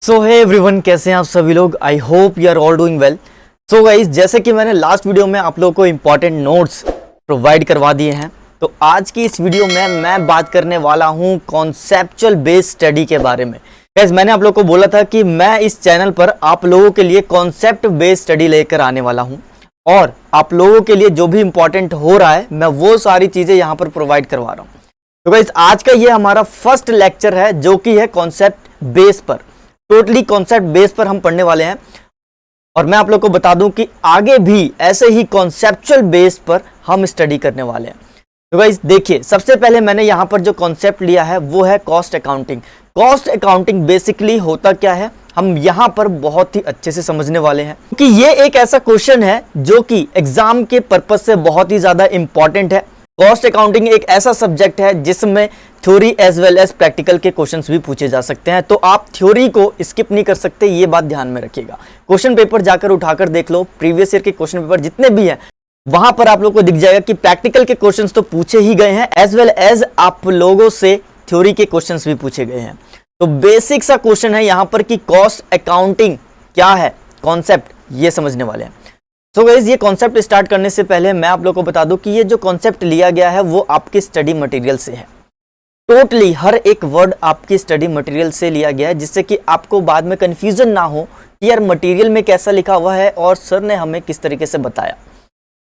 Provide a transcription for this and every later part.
सो hey everyone, कैसे हैं आप सभी लोग। I hope you are all doing well. So guys, जैसे कि मैंने लास्ट वीडियो में आप लोगों को इंपॉर्टेंट नोट्स प्रोवाइड करवा दिए हैं, तो आज की इस वीडियो में मैं बात करने वाला हूं कॉन्सेप्चुअल बेस्ड स्टडी के बारे में। गाइस, मैंने आप लोगों को बोला था कि मैं इस चैनल पर आप लोगों के लिए कॉन्सेप्ट बेस्ड स्टडी लेकर आने वाला हूं और आप लोगों के लिए जो भी इंपॉर्टेंट हो रहा है मैं वो सारी चीजें यहां पर प्रोवाइड करवा रहा हूं। तो गाइस, आज का ये हमारा फर्स्ट लेक्चर है जो कि है कॉन्सेप्ट बेस पर। टोटली कॉन्सेप्ट बेस पर हम पढ़ने वाले हैं और मैं आप लोग को बता दूं कि आगे भी ऐसे ही कॉन्सेप्चुअल बेस पर हम स्टडी करने वाले हैं। तो गाइस देखिए, सबसे पहले मैंने यहां पर जो कॉन्सेप्ट लिया है वो है cost accounting. Cost accounting basically होता क्या है, हम यहां पर बहुत ही अच्छे से समझने वाले हैं कि ये एक ऐसा क्वेश्चन है जो कि एग्जाम के पर्पज से बहुत ही ज्यादा इंपॉर्टेंट है। कॉस्ट अकाउंटिंग एक ऐसा सब्जेक्ट है जिसमें theory as well as practical के क्वेश्चंस भी पूछे जा सकते हैं, तो आप थ्योरी को स्किप नहीं कर सकते, ये बात ध्यान में रखिएगा। क्वेश्चन पेपर जाकर उठाकर देख लो, प्रीवियस ईयर के क्वेश्चन पेपर जितने भी हैं वहां पर आप लोग को दिख जाएगा कि प्रैक्टिकल के क्वेश्चंस तो पूछे ही गए हैं एज वेल एज आप लोगों से थ्योरी के क्वेश्चंस भी पूछे गए हैं। तो बेसिक सा क्वेश्चन है यहां पर कि कॉस्ट अकाउंटिंग क्या है, कॉन्सेप्ट ये समझने वाले हैं। तो गाइस, ये कॉन्सेप्ट स्टार्ट करने से पहले मैं आप लोग को बता दूं कि ये जो कॉन्सेप्ट लिया गया है वो आपके स्टडी मटेरियल से है। टोटली हर एक वर्ड आपकी स्टडी मटेरियल से लिया गया है, जिससे कि आपको बाद में कंफ्यूजन ना हो कि यार मटेरियल में कैसा लिखा हुआ है और सर ने हमें किस तरीके से बताया।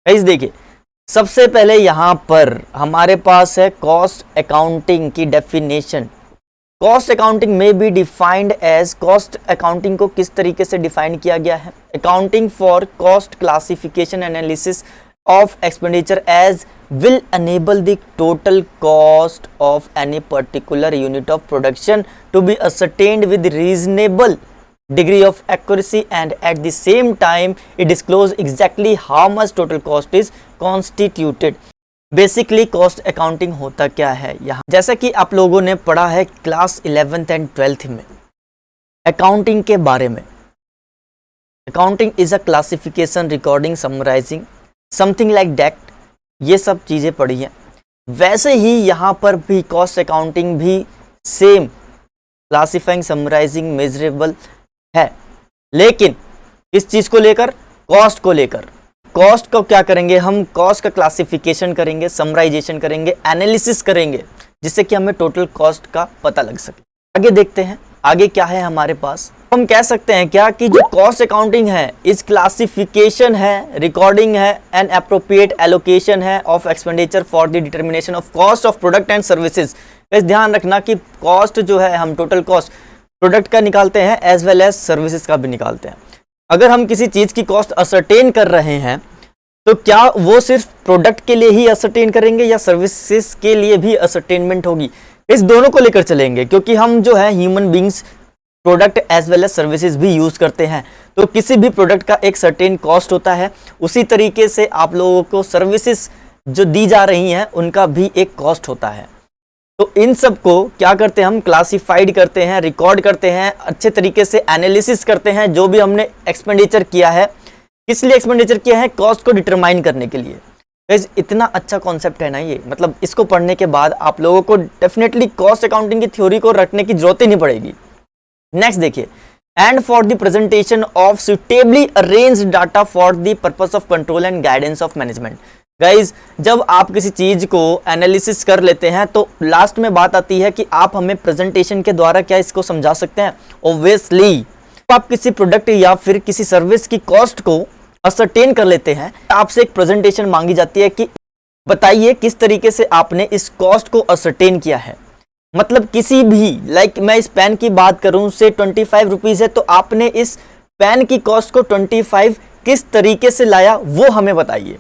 गाइस देखिए, सबसे पहले यहां पर हमारे पास है कॉस्ट अकाउंटिंग की डेफिनेशन। कॉस्ट अकाउंटिंग में be defined as, cost accounting को किस तरीके से डिफाइन किया गया है, accounting for cost classification analysis of expenditure as will enable the total cost of any particular unit of production to be ascertained with reasonable degree of accuracy, and at the same time it disclose exactly how much total cost is constituted। Basically cost accounting होता क्या है, यहाँ जैसा कि आप लोगों ने पढ़ा है क्लास 11th एंड 12th में अकाउंटिंग के बारे में। Accounting is a classification, recording, summarising, something like that, ये सब चीजें पढ़ी हैं। वैसे ही यहाँ पर भी कॉस्ट अकाउंटिंग भी सेम क्लासिफाइंग, समराइजिंग, मेजरेबल है, लेकिन इस चीज को लेकर, कॉस्ट को लेकर, कॉस्ट को क्या करेंगे हम, कॉस्ट का क्लासिफिकेशन करेंगे, समराइजेशन करेंगे, एनालिसिस करेंगे, जिससे कि हमें टोटल कॉस्ट का पता लग सके। आगे देखते हैं आगे क्या है हमारे पास। हम कह सकते हैं क्या कि जो कॉस्ट अकाउंटिंग है इस क्लासिफिकेशन है, रिकॉर्डिंग है एंड एप्रोप्रिएट एलोकेशन है of expenditure for the determination of cost of product and services. इस ध्यान रखना कि कॉस्ट जो है हम टोटल कॉस्ट प्रोडक्ट का निकालते हैं एज वेल एज सर्विसेज का भी निकालते हैं। अगर हम किसी चीज की कॉस्ट असरटेन कर रहे हैं तो क्या वो सिर्फ प्रोडक्ट के लिए ही असरटेन करेंगे या सर्विसेज के लिए भी असरटेनमेंट होगी, इस दोनों को लेकर चलेंगे, क्योंकि हम जो है human beings product as well as services भी यूज करते हैं, तो किसी भी प्रोडक्ट का एक सर्टेन कॉस्ट होता है, उसी तरीके से आप लोगों को सर्विसेज जो दी जा रही हैं उनका भी एक कॉस्ट होता है। तो इन सब को क्या करते हैं हम, क्लासिफाइड करते हैं, रिकॉर्ड करते हैं, अच्छे तरीके से एनालिसिस करते हैं जो भी हमने एक्सपेंडिचर किया है। किस लिए एक्सपेंडिचर किया है, कॉस्ट को डिटरमाइन करने के लिए। गाइस, इतना अच्छा कॉन्सेप्ट है ना ये, मतलब इसको पढ़ने के बाद आप लोगों को डेफिनेटली कॉस्ट अकाउंटिंग की थ्योरी को रटने की जरूरत ही नहीं पड़ेगी। नेक्स्ट देखिए, and for the presentation of suitably arranged data for the purpose of control and guidance of management. Guys, जब आप किसी चीज को एनालिसिस कर लेते हैं तो लास्ट में बात आती है कि आप हमें प्रेजेंटेशन के द्वारा क्या इसको समझा सकते हैं। ऑब्वियसली आप किसी प्रोडक्ट या फिर किसी सर्विस की कॉस्ट को असरटेन कर लेते हैं, आपसे एक प्रेजेंटेशन मांगी जाती है कि बताइए किस तरीके से आपने इस कॉस्ट को असरटेन किया है। मतलब किसी भी, लाइक मैं इस पेन की बात करूं से 25 रुपीज है, तो आपने इस पेन की कॉस्ट को 25 किस तरीके से लाया वो हमें बताइए।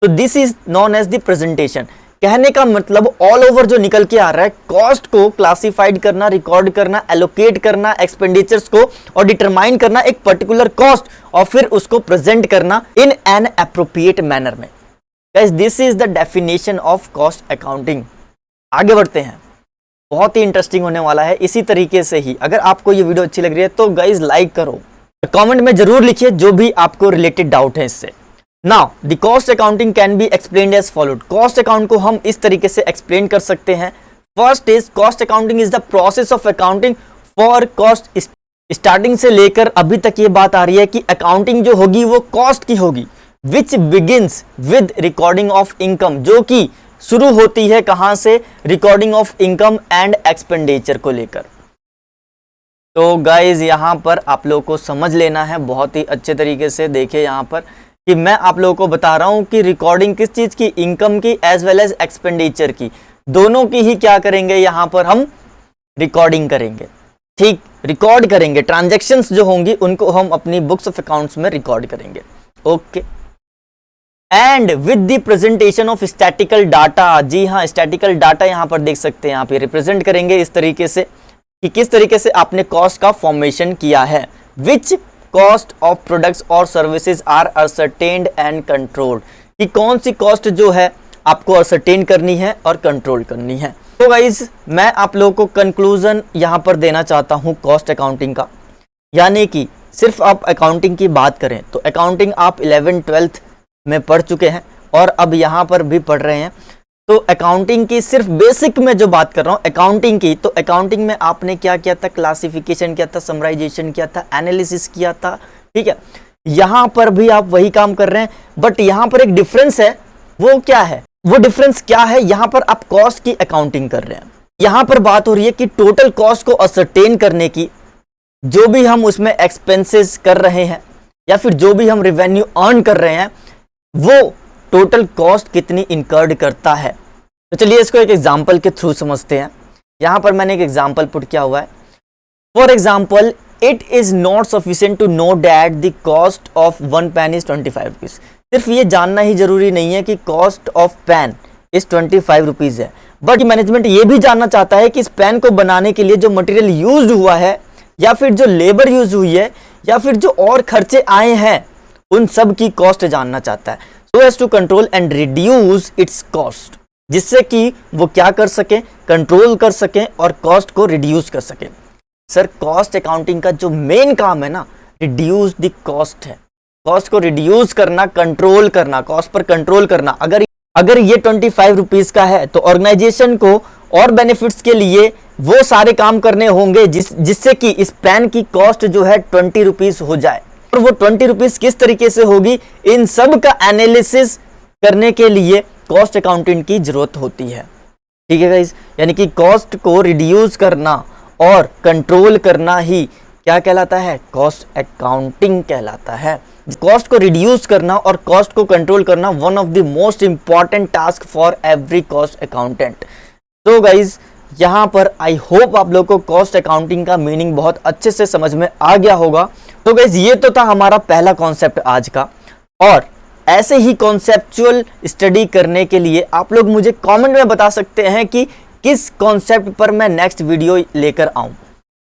तो this is known as the presentation. कहने का मतलब ऑल ओवर जो निकल के आ रहा है, कॉस्ट को क्लासिफाइड करना, रिकॉर्ड करना, एलोकेट करना, एक्सपेंडिचर्स को और डिटरमाइन करना एक पर्टिकुलर कॉस्ट और फिर उसको प्रेजेंट करना इन एन एप्रोप्रिएट मैनर में। Guys, this is the definition of cost accounting. आगे बढ़ते हैं, बहुत ही इंटरेस्टिंग होने वाला है। इसी तरीके से ही अगर आपको ये वीडियो अच्छी लग रही है तो गाइस लाइक करो, कमेंट में जरूर लिखिए जो भी आपको रिलेटेड डाउट है इससे। Now the cost accounting can be explained as followed. Cost account को हम इस तरीके से एक्सप्लेन कर सकते हैं। First is, cost accounting is the process of accounting for cost starting से लेकर अभी तक ये बात आ रही है कि अकाउंटिंग जो होगी वो कॉस्ट की होगी, which begins with recording of income, जो कि शुरू होती है कहां से, recording of income and expenditure को लेकर। तो गाइज यहां पर आप लोगों को समझ लेना है बहुत ही अच्छे तरीके से। देखिए यहां पर कि मैं आप लोगों को बता रहा हूं कि रिकॉर्डिंग किस चीज की, इनकम की एज वेल एज एक्सपेंडिचर की, दोनों की ही क्या करेंगे, यहां पर हम रिकॉर्डिंग करेंगे। ठीक, रिकॉर्ड करेंगे, ट्रांजैक्शंस जो होंगी उनको हम अपनी बुक्स ऑफ अकाउंट्स में रिकॉर्ड करेंगे। Okay, and with the presentation of statical data, जी हाँ स्टैटिकल डाटा यहां पर देख सकते हैं, यहाँ पे रिप्रेजेंट करेंगे इस तरीके से कि किस तरीके से आपने कॉस्ट का फॉर्मेशन किया है। विच कॉस्ट ऑफ प्रोडक्ट्स और services are ascertained and controlled, कि कौन सी कॉस्ट जो है आपको असरटेन करनी है और कंट्रोल करनी है। तो गाइज मैं आप लोगों को कंक्लूजन यहां पर देना चाहता हूं कॉस्ट अकाउंटिंग का, यानी कि सिर्फ आप अकाउंटिंग की बात करें तो अकाउंटिंग आप 11th-12th में पढ़ चुके हैं और अब यहां पर भी पढ़ रहे हैं। तो अकाउंटिंग की सिर्फ बेसिक में जो बात कर रहा हूं अकाउंटिंग की, तो अकाउंटिंग में आपने क्या किया था, क्लासिफिकेशन किया था, समराइजेशन किया था, एनालिसिस किया था। ठीक है, यहां पर भी आप वही काम कर रहे हैं, बट यहां पर एक डिफरेंस है। वो क्या है, वो डिफरेंस क्या है, यहां पर आप कॉस्ट की अकाउंटिंग कर रहे हैं। यहां पर बात हो रही है कि टोटल कॉस्ट को असरटेन करने की, जो भी हम उसमें एक्सपेंसेस कर रहे हैं या फिर जो भी हम रेवेन्यू अर्न कर रहे हैं वो टोटल कॉस्ट कितनी इनकर्ड करता है। तो चलिए इसको एक एग्जांपल के थ्रू समझते हैं। यहां पर मैंने एक एग्जांपल पुट किया हुआ है। For example, it is not sufficient to know that the cost of 1 pen is 25 rupees. सिर्फ ये जानना ही जरूरी नहीं है कि cost of pen is 25 rupees है, बट मैनेजमेंट ये भी जानना चाहता है कि इस पेन को बनाने के लिए जो मटेरियल यूज हुआ है या फिर जो लेबर यूज हुई है या फिर जो और खर्चे आए हैं उन सब की कॉस्ट जानना चाहता है, so as to control and reduce its cost, जिससे कि वो क्या कर सके, कंट्रोल कर सके और कॉस्ट को रिड्यूस कर सके। सर कॉस्ट अकाउंटिंग का जो मेन काम है ना, रिड्यूस द कॉस्ट है, कॉस्ट को रिड्यूस करना, कंट्रोल करना, कॉस्ट पर कंट्रोल करना। अगर ये 25 रुपीज का है तो ऑर्गेनाइजेशन को और बेनिफिट्स के लिए वो सारे काम करने होंगे जिससे कि इस पेन की कॉस्ट जो है 20 रुपीज हो जाए। और वो 20 रुपीज किस तरीके से होगी, इन सब का एनालिसिस करने के लिए कॉस्ट अकाउंटेंट की जरूरत होती है। ठीक है गाइस, यानी कि कॉस्ट को रिड्यूस करना और कंट्रोल करना ही क्या कहलाता है, कॉस्ट अकाउंटिंग कहलाता है। कॉस्ट को रिड्यूस करना और कॉस्ट को कंट्रोल करना one of the most important task for every cost accountant. तो गाइज यहाँ पर आई होप आप लोग को कॉस्ट अकाउंटिंग का मीनिंग बहुत अच्छे से समझ में आ गया होगा। तो गाइज ये तो था हमारा पहला कॉन्सेप्ट आज का, और ऐसे ही कॉन्सेप्चुअल स्टडी करने के लिए आप लोग मुझे कमेंट में बता सकते हैं कि किस कॉन्सेप्ट पर मैं नेक्स्ट वीडियो लेकर आऊं।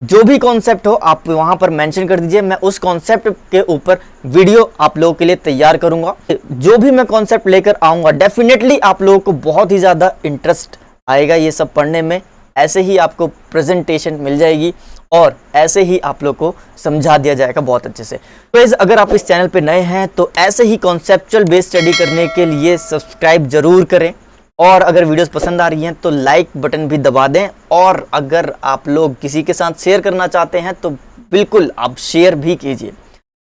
जो भी कॉन्सेप्ट हो आप वहां पर मेंशन कर दीजिए, मैं उस कॉन्सेप्ट के ऊपर वीडियो आप लोगों के लिए तैयार करूंगा। जो भी मैं कॉन्सेप्ट लेकर आऊंगा डेफिनेटली आप लोगों को बहुत ही ज़्यादा इंटरेस्ट आएगा ये सब पढ़ने में। ऐसे ही आपको प्रेजेंटेशन मिल जाएगी और ऐसे ही आप लोग को समझा दिया जाएगा बहुत अच्छे से। तो अगर आप इस चैनल पे नए हैं तो ऐसे ही कॉन्सेप्चुअल बेस्ड स्टडी करने के लिए सब्सक्राइब जरूर करें, और अगर वीडियोस पसंद आ रही हैं तो लाइक बटन भी दबा दें, और अगर आप लोग किसी के साथ शेयर करना चाहते हैं तो बिल्कुल आप शेयर भी कीजिए।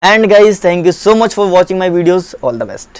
And guys thank you so much for watching my videos, all the best.